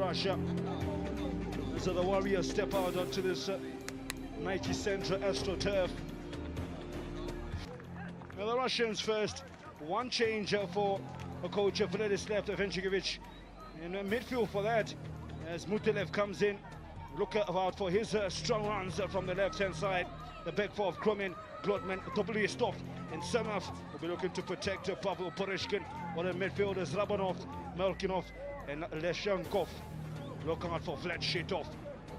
Russia. So the Warriors step out onto this Nike Centra AstroTurf. Now the Russians first, one change for coach Vladislav Venčiković in midfield for that, as Mutilev comes in. Look out for his strong runs from the left-hand side. The back four of Kromin, Glotman, Tobolistov, and Semov will be looking to protect Pavel Poreshkin. On the midfielders, Rabanov, Melkinov, and Leshenkov. Look out for Vlad Shitov.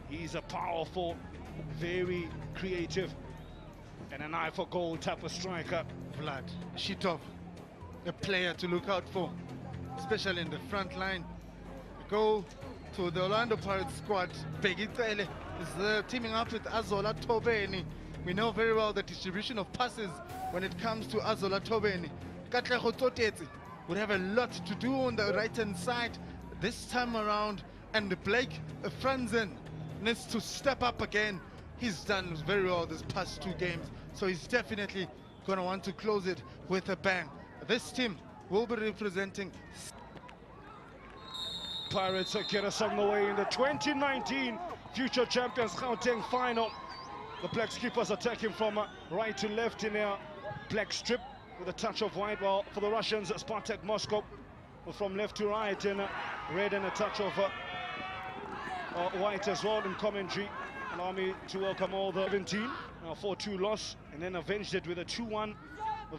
He's a powerful, very creative, and an eye for goal type of striker. Vlad Shitov, a player to look out for, especially in the front line. Go to the Orlando Pirates squad. Begitele is teaming up with Azola Tobeni. We know very well the distribution of passes when it comes to Azola Tobeni. Katleho Toteti would have a lot to do on the right-hand side this time around, and Blake Franzen needs to step up again. He's done very well this past 2 games, so he's definitely going to want to close it with a bang. This team will be representing Pirates get us on the way in the 2019 Future Champions Gauteng final. The black keepers attacking from right to left in a black strip with a touch of white, while for the Russians, Spartak Moscow from left to right in red and a touch of white as well in commentary. Allow me to welcome all the 17, 4-2 loss, and then avenged it with a 2-1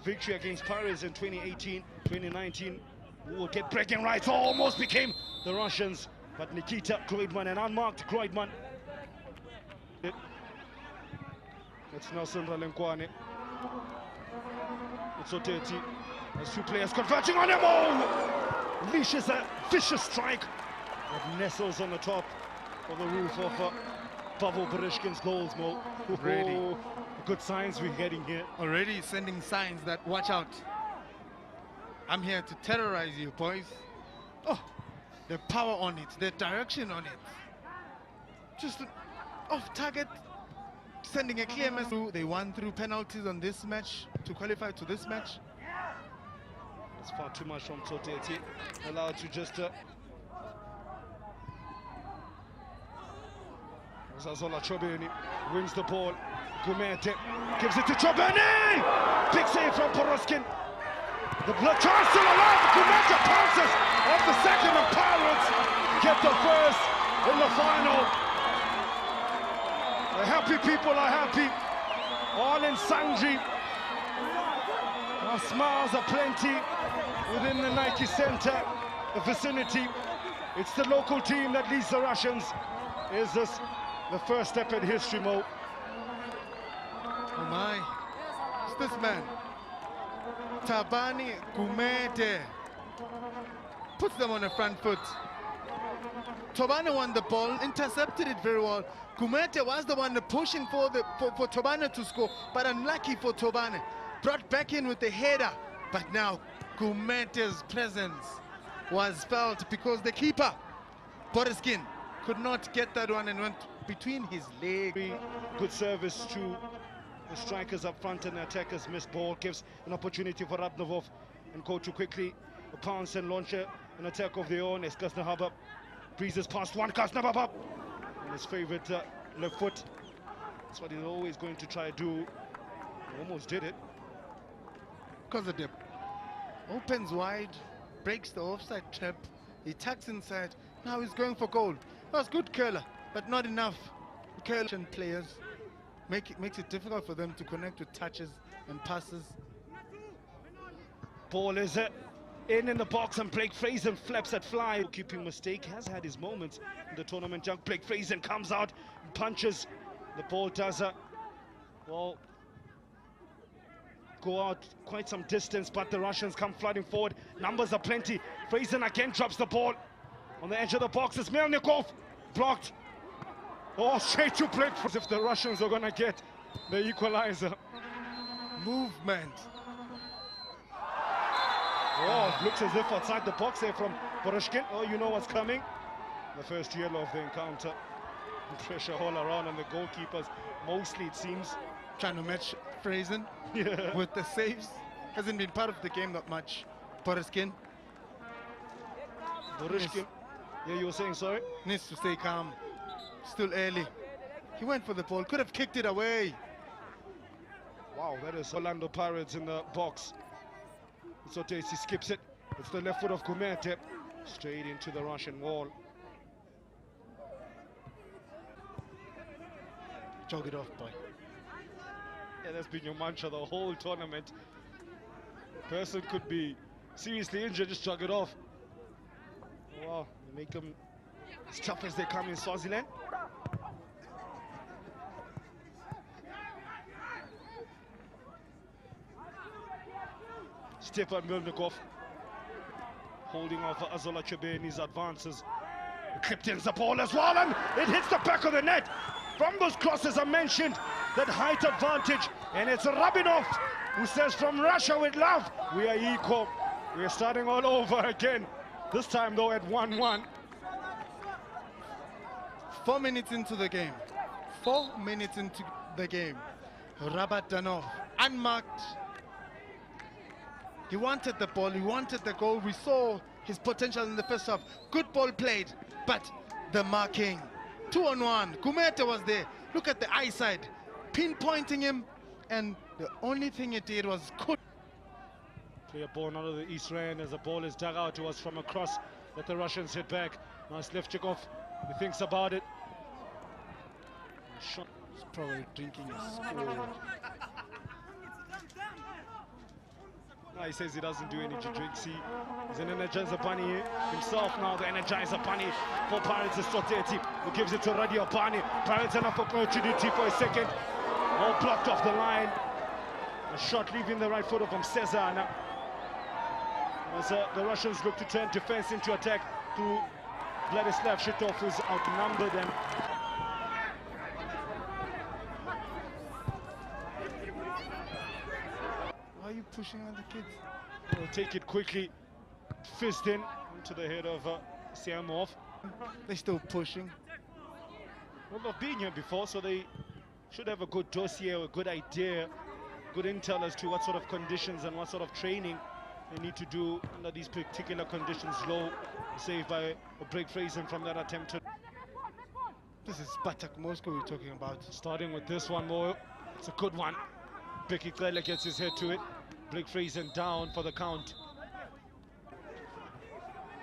victory against Pirates in 2018, 2019. Who will get breaking rights, almost became the Russians, but Nikita Kreutmann, an unmarked Kreutmann. It's Nelson Ralenkwane. It's Oteti. There's 2 players converging on him. Oh! Leashes a vicious strike that nestles on the top of the roof of Pavel Poreshkin's goals, Mo. Already. Good signs we're getting here. Already sending signs that watch out. I'm here to terrorize you, boys. Oh, the power on it, the direction on it. Just off target, sending a clear message. They won through penalties on this match to qualify to this match. It's far too much from Toteti. Allowed to just Zazola Chobeni wins the ball. Gumete gives it to Chobeni! Big save from Poroskin. The chance still alive. Gumete pounces off the second, and Pirates get the first in the final. The happy people are happy. All in Sanji. Our smiles are plenty within the Nike Center vicinity. It's the local team that leads the Russians. Is this the first step in history, Mo? Oh my, it's this man, Tabani Gumete, puts them on the front foot. Tobane won the ball, intercepted it very well. Gumete was the one pushing for Tobane to score, but unlucky for Tobane. Brought back in with the header, but now Gumete's presence was felt because the keeper, Poreshkin, could not get that one and went between his legs. Good service to the strikers up front, and the attackers missed ball. Gives an opportunity for Radnovov and go too quickly. A pounce and launch an attack of their own as Kasnahaba breezes past one. Kasnahaba and his favorite left foot. That's what he's always going to try to do. He almost did it. Because of the opens wide, breaks the offside trap, he tucks inside. Now he's going for goal. That's good curler, but not enough. Curler players makes it difficult for them to connect with touches and passes. Ball is in the box, and Blake Frazen flaps that fly. Keeping mistake has had his moments in the tournament. Young Blake Frazen comes out, punches. The ball does well, go out quite some distance, but the Russians come flooding forward. Numbers are plenty. Frazen again drops the ball on the edge of the box. It's Melnikov blocked. Oh, straight to Blake. As if the Russians are gonna get the equalizer. Movement. Oh, it looks as if outside the box there from Poreshkin. Oh, you know what's coming. The first yellow of the encounter. Pressure all around on the goalkeepers. Mostly, it seems. Trying to match Frazen with the saves. Hasn't been part of the game that much. Poreshkin. Yeah, you were saying, sorry? Needs to stay calm. Still early. He went for the ball, could have kicked it away. Wow, that is Orlando Pirates in the box. So he skips it. It's the left foot of Kumete. Straight into the Russian wall. Jog it off, boy. Yeah, that's been your mantra the whole tournament. Person could be seriously injured, just jog it off. Wow, they make them as tough as they come in Swaziland. Stepan Milnikov holding off Azola Chebeni's advances. Clipped in the ball as well, and it hits the back of the net. From those crosses I mentioned, that height advantage, and it's Rabinov who says, from Russia with love, we are equal. We are starting all over again. This time though at 1-1. 4 minutes into the game. 4 minutes into the game. Rabbadanov, unmarked. He wanted the ball, he wanted the goal. We saw his potential in the first half. Good ball played, but the marking. 2-on-1. Kumete was there. Look at the eyesight. Pinpointing him, and the only thing he did was cut. Clear ball out of the East Rand as the ball is dug out. It was from a cross that the Russians hit back. Now Slevchikov, he thinks about it. Shot. He's probably drinking his school. He says he doesn't do energy drinks. He's an Energizer Bunny himself now, the Energizer Bunny for Pirates is Soteti, who gives it to Radio Bunny. Pirates enough opportunity for a second. All blocked off the line. A shot leaving the right foot of Msezana. As the Russians look to turn defense into attack through Vladislav Shitov, who's outnumbered them. Why are you pushing on the kids? They'll take it quickly. Fist in into the head of Siamov. They're still pushing. Well, they've been here before, so they should have a good dossier, a good idea, good intel as to what sort of conditions and what sort of training they need to do under these particular conditions. Low, saved by a break phrasing from that attempt. This is Spartak Moscow we're talking about. Starting with this one more, it's a good one. Becky Klele gets his head to it. Blake Fraser down for the count.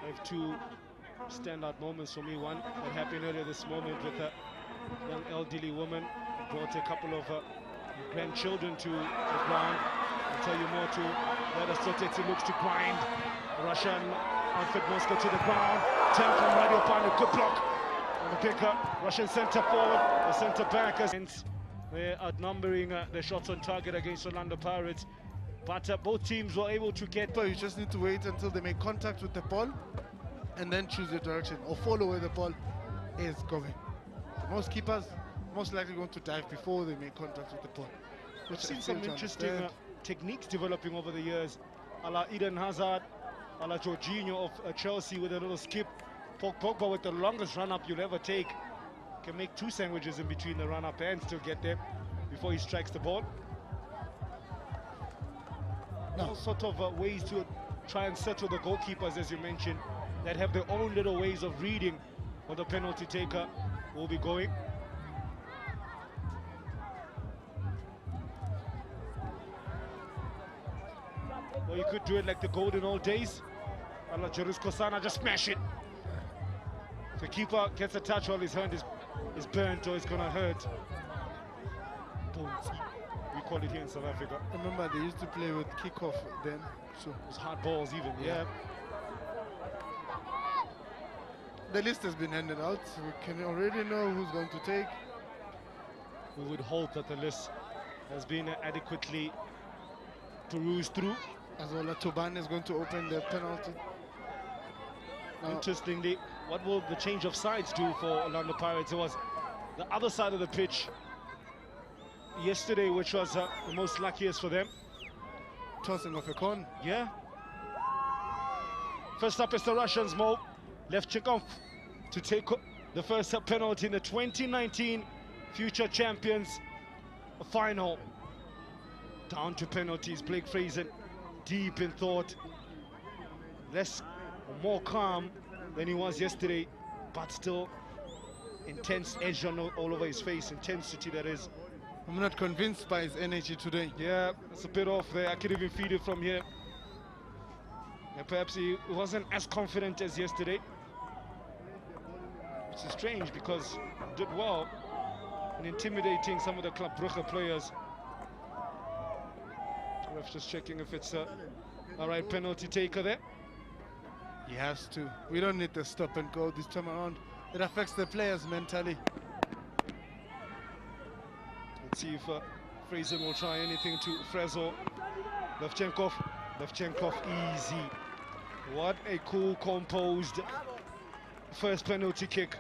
I have two standout moments for me. One that happened earlier this moment with a young elderly woman who brought a couple of grandchildren to the ground. I'll tell you more too. That Soteti looks to grind. Russian outfit Moscow to the ground. 10 from Radio Pano, good block. And the picker, Russian centre forward, the centre back. They're outnumbering the shots on target against Orlando Pirates. But both teams were able to get... But you just need to wait until they make contact with the ball and then choose your direction or follow where the ball is going. Most keepers most likely going to dive before they make contact with the ball. We've seen some interesting techniques developing over the years. A la Eden Hazard, a la Jorginho of Chelsea with a little skip. Paul Pogba with the longest run-up you'll ever take. Can make two sandwiches in between the run-up and still get there before he strikes the ball. All sort of ways to try and settle the goalkeepers, as you mentioned, that have their own little ways of reading where the penalty taker will be going. Or you could do it like the golden old days. A la Jeruskosana, just smash it. The keeper gets a touch while his hand is burnt or it's gonna hurt. Bones. We call it here in South Africa. Remember, they used to play with kickoff then, so it was hard balls even, yeah. The list has been handed out, so we can already know who's going to take. We would hope that the list has been adequately perused through. Azola Tuban is going to open the penalty. Now, interestingly, what will the change of sides do for Orlando Pirates? It was the other side of the pitch yesterday, which was the most luckiest for them. Tossing off a con. Yeah. First up is the Russians, Mo. Levchikov to take the first penalty in the 2019 future champions final. Down to penalties. Blake Fraser deep in thought. Less or more calm than he was yesterday, but still intense edge on all over his face, intensity that is. I'm not convinced by his energy today. Yeah, it's a bit off there. I could even feed it from here. And perhaps he wasn't as confident as yesterday, which is strange because he did well in intimidating some of the Club Brugge players. Ref just checking if it's a right penalty taker there. He has to. We don't need to stop and go this time around. It affects the players mentally. Let's see if Fraser will try anything to Frezzo. Levchenkov, easy. What a cool, composed first penalty kick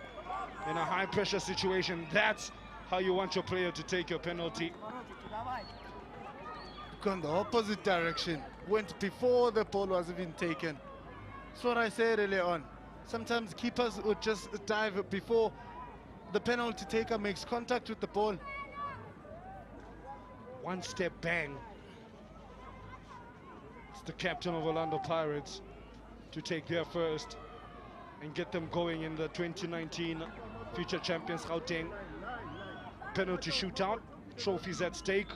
in a high-pressure situation. That's how you want your player to take your penalty. Gone the opposite direction. Went before the ball was even taken. That's what I said earlier on. Sometimes keepers would just dive before the penalty taker makes contact with the ball. One step bang. It's the captain of Orlando Pirates to take their first and get them going in the 2019 future champions Gauteng penalty shootout. Trophies at stake.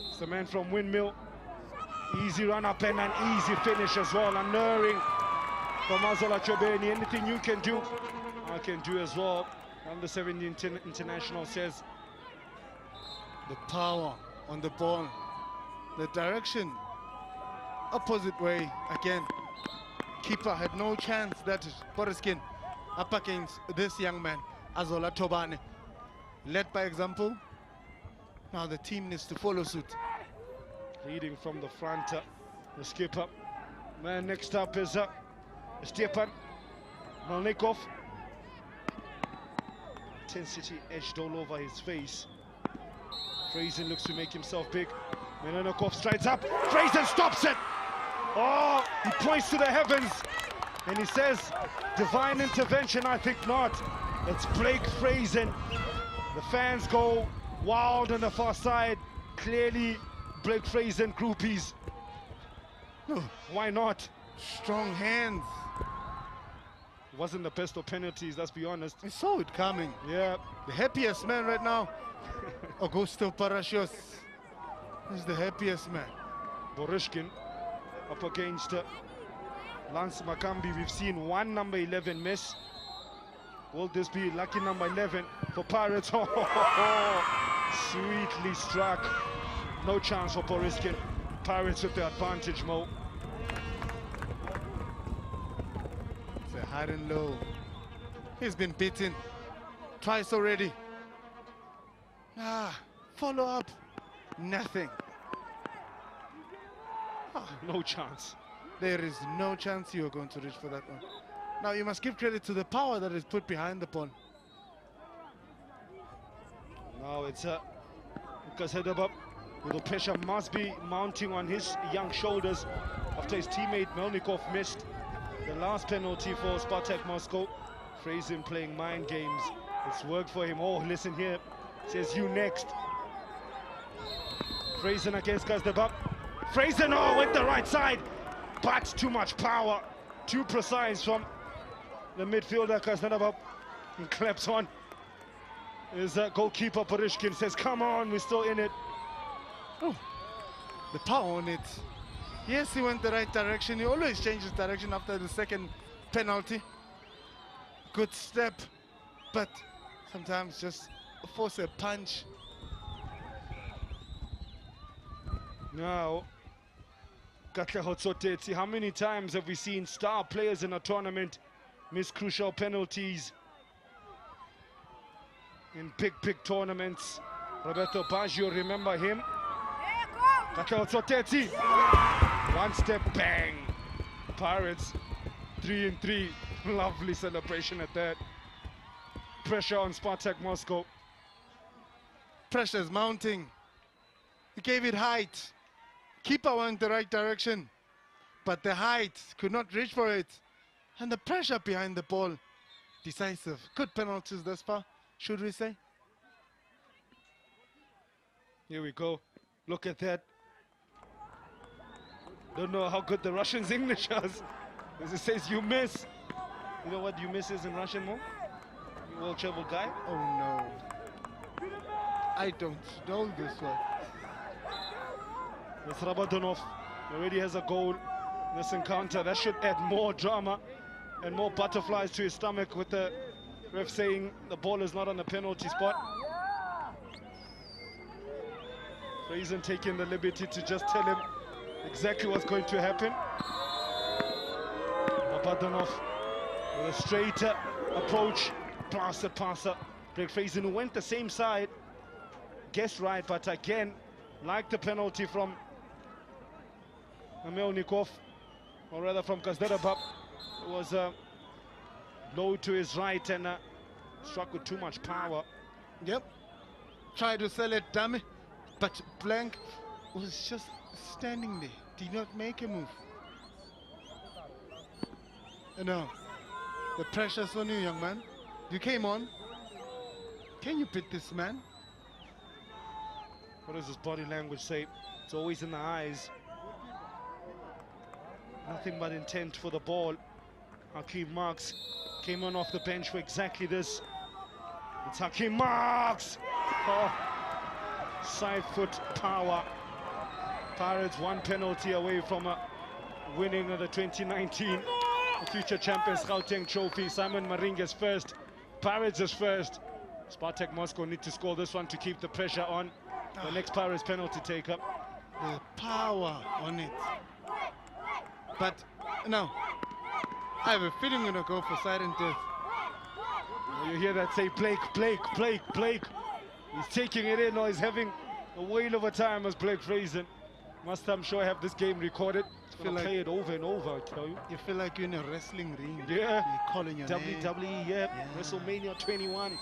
It's the man from Windmill. Easy run up and an easy finish as well. Unerring from Azola Chobeni. Anything you can do, I can do as well. Under 17 international says. The power on the ball. The direction. Opposite way again. Keeper had no chance. That is Boriskin up against this young man, Azola Tobane. Led by example. Now the team needs to follow suit. Leading from the front, the skipper. Man next up is Stepan Melnikov. Intensity edged all over his face. Frazen looks to make himself big. Melnikov strides up. Frazen stops it. Oh, he points to the heavens and he says, divine intervention. I think not. It's Blake Frazen. The fans go wild on the far side. Clearly, Blake Frazen groupies. Why not? Strong hands. Wasn't the best of penalties, let's be honest. I saw it coming. Yeah. The happiest man right now, Augusto Parashos. He's the happiest man. Borishkin up against Lance Makambi. We've seen one number 11 miss. Will this be lucky number 11 for Pirates? Sweetly struck. No chance for Borishkin. Pirates with the advantage, Mo. It's a high and low. He's been beaten twice already. Follow up. Nothing. No chance. There is no chance you're going to reach for that one. Now you must give credit to the power that is put behind the ball. Now it's Lucas Hedabab. The pressure must be mounting on his young shoulders after his teammate Melnikov missed the last penalty for Spartak Moscow. Frazen playing mind games. It's worked for him. Oh, listen here. Says you next. Frazen against Gazdabab. Frazen, oh, with the right side. But too much power. Too precise from the midfielder Gazdabab. He claps on. His goalkeeper Parishkin says, come on, we're still in it. Oh, the power on it. Yes, he went the right direction. He always changes direction after the second penalty. Good step, but sometimes just force a punch. Now, Katleho Tsotetsi, how many times have we seen star players in a tournament miss crucial penalties in big tournaments? Roberto Baggio, remember him? Katleho Tsotetsi, one step, bang. Pirates, 3-3. Lovely celebration at that. Pressure on Spartak Moscow. Pressure's mounting. He gave it height. Keeper went the right direction, but the height could not reach for it. And the pressure behind the ball, decisive. Good penalties thus far, should we say? Here we go. Look at that. Don't know how good the Russians' English is. As it says, you miss. You know what you miss is in Russian, Mo? You world travel guy. Oh no. I don't know this one. With Rabbadanov, already has a goal in this encounter. That should add more drama and more butterflies to his stomach, with the ref saying the ball is not on the penalty spot. Frazen taking the liberty to just tell him exactly what's going to happen. Rabbadanov with a straight approach, passer. Blake Frazen, who went the same side, guessed right, but again, like the penalty from Melnikov, or rather from Kazderabab, it was a blow to his right and struck with too much power. Yep. Tried to sell it, dummy, but Blank was just standing there, did not make a move. No, the pressure's on you, young man. You came on. Can you beat this man? What does his body language say? It's always in the eyes. Nothing but intent for the ball. Hakeem Marks came on off the bench for exactly this. It's Hakeem Marks! Oh, side foot power. Pirates one penalty away from winning the 2019 future champions Gauteng trophy. Simon Maringa's first. Pirates is first. Spartak Moscow need to score this one to keep the pressure on the next Pirates penalty taker. The power on it. But no, I have a feeling we're gonna go for silent death. You hear that say Blake. He's taking it in, or he's having a whale of a time as Blake Frazen. Must, I'm sure, have this game recorded. Feel like play it over and over, I tell you. You feel like you're in a wrestling ring. Yeah. You're calling your WWE, name. yeah. WrestleMania 21.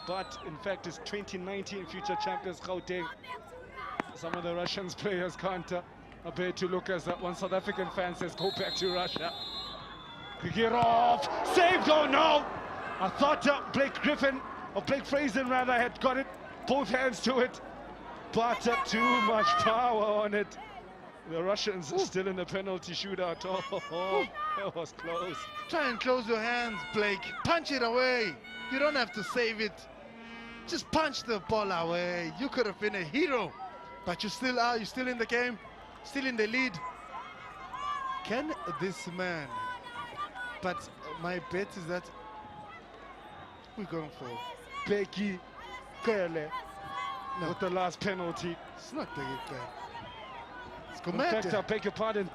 But in fact, it's 2019 future champions Gauteng. Some of the Russian players can't bear to look as one South African fan says, go back to Russia. Kigirov, saved, oh no! I thought Blake Frazen rather, had got it, both hands to it, but too much power on it. The Russians are still in the penalty shootout. Oh, that was close. Try and close your hands, Blake. Punch it away. You don't have to save it. Just punch the ball away. You could have been a hero, but you still are. You're still in the game, still in the lead. Can this man? But my bet is that we're going for Becky Kele with the last penalty. It's not Becky Kele. It's In fact, I beg your pardon,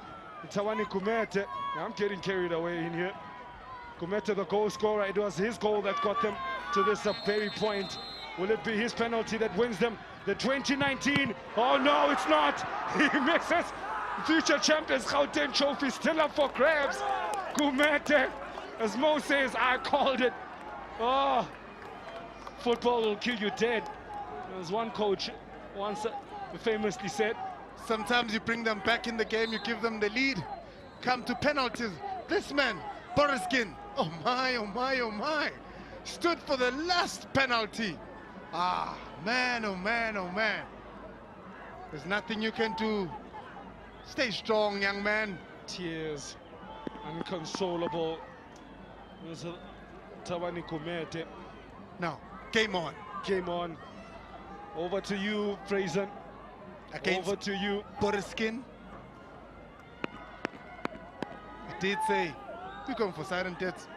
Tawani Kumete. I'm getting carried away in here. Kumete, the goal scorer, it was his goal that got them to this very point. Will it be his penalty that wins them the 2019? Oh no, it's not. He misses. Future champions Gauteng trophy still up for grabs. Kumete, as Mo says, I called it. Oh, football will kill you dead. There's one coach once famously said, sometimes you bring them back in the game, you give them the lead. Come to penalties. This man, Boriskin, oh my, stood for the last penalty. Ah, man, oh man. There's nothing you can do. Stay strong, young man. Tears, inconsolable. There's a Tawani Kumete. Now, game on. Game on. Over to you, Frazen. Over to you, Boriskin. I did say we're going for silent death.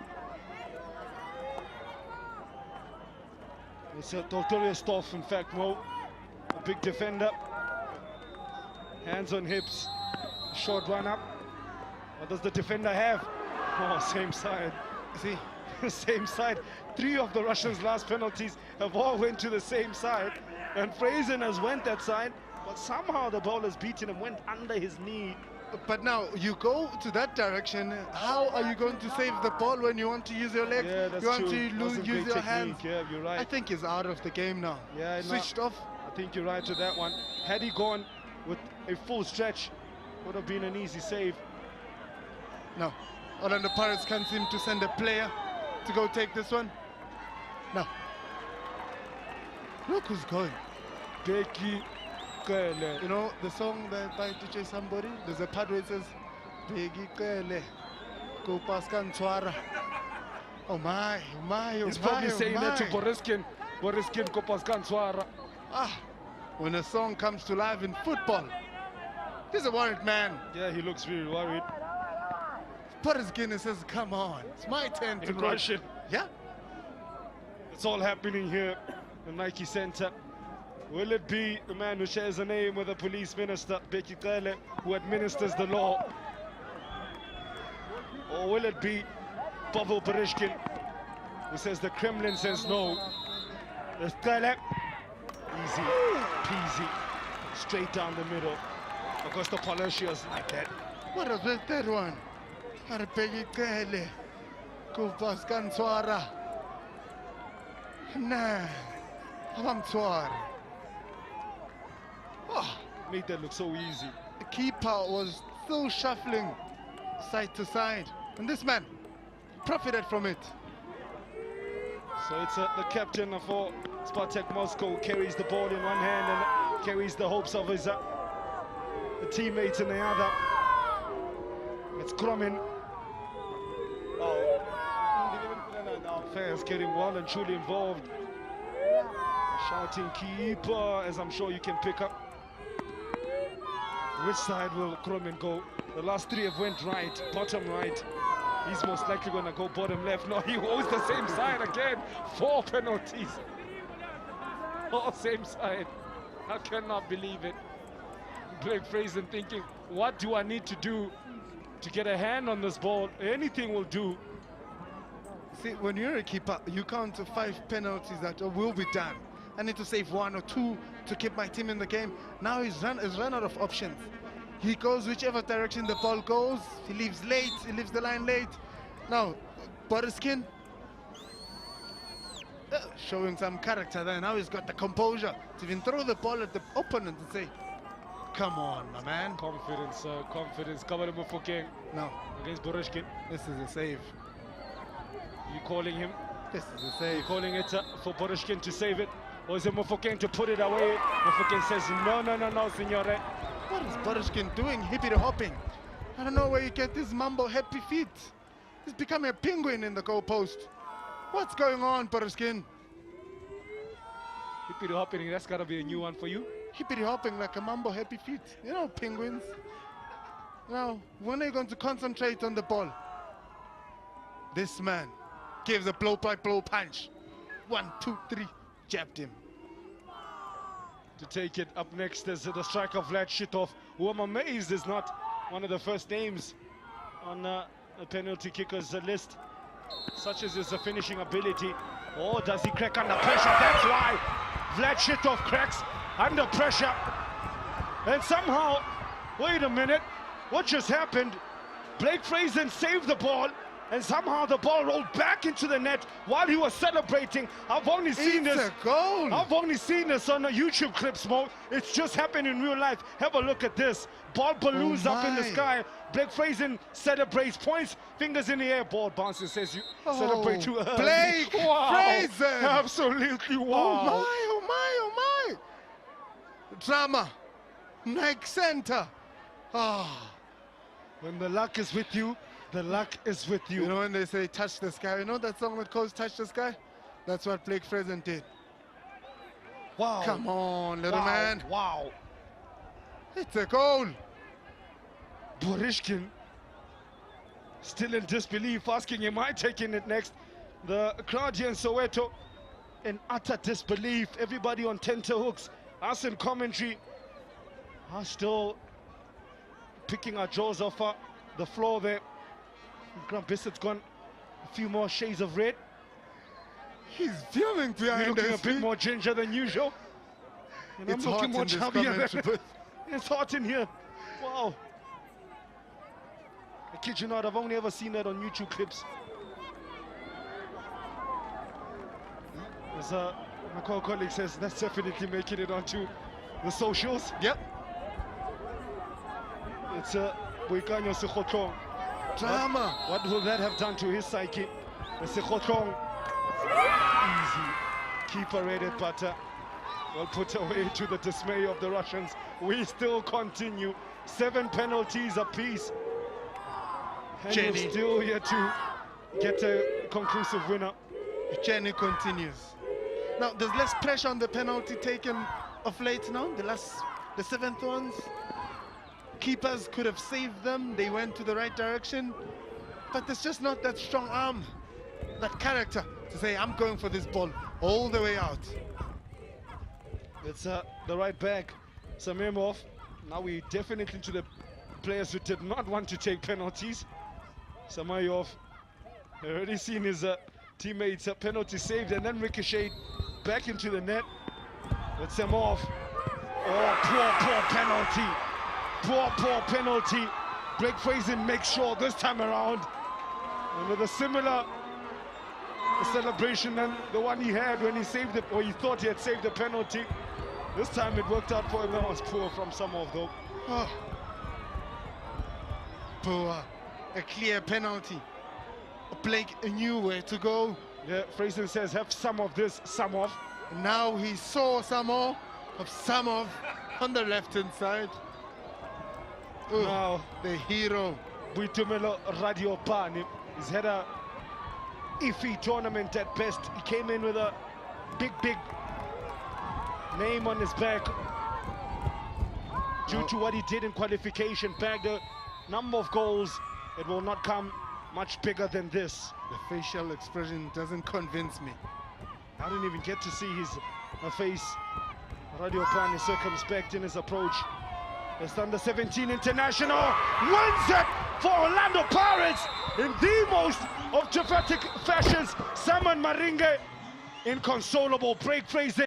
It's a Doctor Stoff, in fact, Mo. A big defender. Hands on hips. Short run up. What does the defender have? Oh, same side. See? Same side. 3 of the Russians' last penalties have all went to the same side. And Frazen has went that side, but somehow the ball has beaten him, went under his knee. But now you go to that direction. How are you going to save the ball when you want to use your legs? Yeah, that's you want true. to use your hands. Yeah, you're right. I think he's out of the game now. Yeah, switched off. I think you're right to that one. Had he gone with a full stretch, would have been an easy save. No, Orlando Pirates can't seem to send a player to go take this one. No. Look who's going. Becky Kele. You know the song that by DJ Somebody? There's a part where it says Becky Kele. Go Pascal Suara. Oh my, oh my, oh He's my, probably oh saying that to my. Boriskin. Boriskin Kopaskan Suara. Ah, when a song comes to life in football, he's a worried man. Yeah, he looks really worried. Boris Guinness says, come on, it's my turn to In go. Russian. Yeah. It's all happening here in Nike Center. Will it be the man who shares a name with the police minister, Beki Kale, who administers the law? Or will it be Pavel Bereshkin, who says the Kremlin says no? There's Kale. Easy, peasy, straight down the middle. Augusto Palacios like that. What was the third one? Beki Kale. Go Pascal Suara. Nah, I'm Suara. Oh. Made that look so easy. The keeper was still shuffling side to side, and this man profited from it. So it's the captain for Spartak Moscow carries the ball in one hand and carries the hopes of his teammates in the other. It's Kromin. Oh, fans getting well and truly involved. Shouting keeper, as I'm sure you can pick up. Which side will Kromin go? The last three have went right, bottom right. He's most likely going to go bottom left. No, he holds the same side again. 4 penalties. All same side. I cannot believe it. Blake Fraser thinking, what do I need to do to get a hand on this ball? Anything will do. See, when you're a keeper, you count to 5 penalties that will be done. I need to save 1 or 2 to keep my team in the game. Now he's run out of options. He goes whichever direction the ball goes. He leaves late. He leaves the line late. Now, Boriskin showing some character there. Now he's got the composure to even throw the ball at the opponent and say, come on, my man. Confidence, confidence. Kabalimo Fokeng. No. Against Borishkin. This is a save. You calling him? This is a save. You calling it for Borishkin to save it? Or is it Mofokeng to put it away? Mofokeng says, no, no, no, no, signore. What is Borishkin doing? Hippity hopping. I don't know where you get this mambo happy feet. He's becoming a penguin in the goalpost. What's going on, Borishkin? Hippity hopping, that's got to be a new one for you. Hippity hopping like a mambo happy feet. You know, penguins. Now, when are you going to concentrate on the ball? This man gives a blow-by-blow punch. 1, 2, 3, jabbed him. To take it up next is the striker Vlad Shitov, who I'm amazed is not one of the first names on a penalty kicker's list, such as his finishing ability. Or does he crack under pressure? That's why Vlad Shitov cracks under pressure. And somehow, wait a minute, what just happened? Blake Fraser saved the ball, and somehow the ball rolled back into the net while he was celebrating. I've only seen this. It's a goal. I've only seen this on a YouTube clips mode. It's just happened in real life. Have a look at this. Ball balloons up in the sky. Blake Fraser celebrates, points, fingers in the air. Ball bounces, says you celebrate too early. Blake Fraser. Absolutely wow. Oh my, oh my, oh my. Drama. Nike Center. Ah. When the luck is with you, the luck is with you. You know when they say touch the sky, you know that song that calls Touch the Sky? That's what Blake Fraser did. Wow. Come on, little man. Wow. It's a goal. Borishkin still in disbelief, asking, am I taking it next? The crowd here in Soweto in utter disbelief. Everybody on tenterhooks. Us in commentary are still picking our jaws off the floor there. Grant Bissett's gone a few more shades of red. He's fuming behind us. You're looking a bit more ginger than usual. And it's I'm looking more in this chubbier. It's hot in here. Wow. I kid you not, I've only ever seen that on YouTube clips. As my colleague says, that's definitely making it onto the socials. Yep. It's Boikanyo Sekhotong. Drama. What will that have done to his psyche? The Sekhotong. Easy. Keeper read it, but well put away to the dismay of the Russians. We still continue. 7 penalties apiece. And we're still yet to get a conclusive winner. The journey continues. Now, there's less pressure on the penalty taken of late now, the seventh ones. Keepers could have saved them, they went to the right direction, but there's just not that strong arm, that character to say, I'm going for this ball all the way out. It's the right back, Samirov. Now we definitely to the players who did not want to take penalties. Samayov already seen his teammates penalty saved and then ricocheted back into the net. It's him off. Oh, poor penalty. Poor penalty. Blake Fraser makes sure this time around. And with a similar celebration than the one he had when he saved it, or he thought he had saved the penalty. This time it worked out for him. That was poor from Samov though. Oh. Poor. A clear penalty. Blake knew where to go. Yeah, Fraser says, have some of this, Samov. Now he saw some more of Samov on the left-hand side. Oh, now, the hero. Buitumelo Radiopani. He's had a iffy tournament at best. He came in with a big name on his back due to what he did in qualification. Bagged a number of goals. It will not come much bigger than this. The facial expression doesn't convince me. I didn't even get to see his face. Radiopani circumspect in his approach. This under-17 international wins it for Oрландо Пайретс in the most of dramatic fashions. Simon Maringe, inconsolable. Break Fraser.